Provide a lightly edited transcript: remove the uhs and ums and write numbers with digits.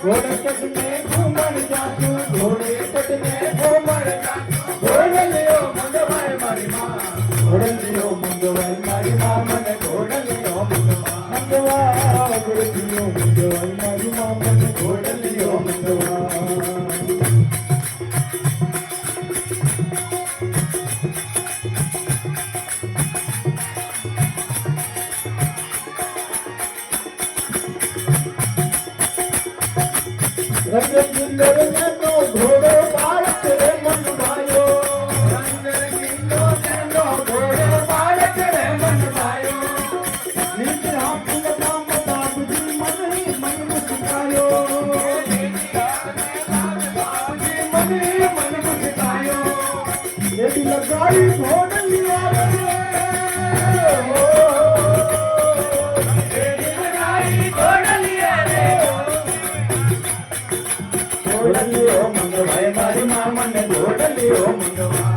घोड़े चढ़ने घूमर जातू घोड़े चढ़ने घूमर जातू घोड़लियो मंगवाए मारी माँ घोड़लियो मंगवाए मारी माँ मन घोड़लियो मंगवा घोड़लियो मंगवाए मारी माँ मन घोड़लियो मंगवा रंग सुंदर नैनो घोड़ो बालक रे मन भायो रंग रंगीलो नैनो घोड़ो बालक रे मन भायो नीच हाथ लगाम बाबूजी मन ही मन मुस्कायो मन ही मन मुस्कायो ये भी लगाई घोड़लिया घोड़लियो मंगवाए मारी माँ मन घोड़लियो मंगवा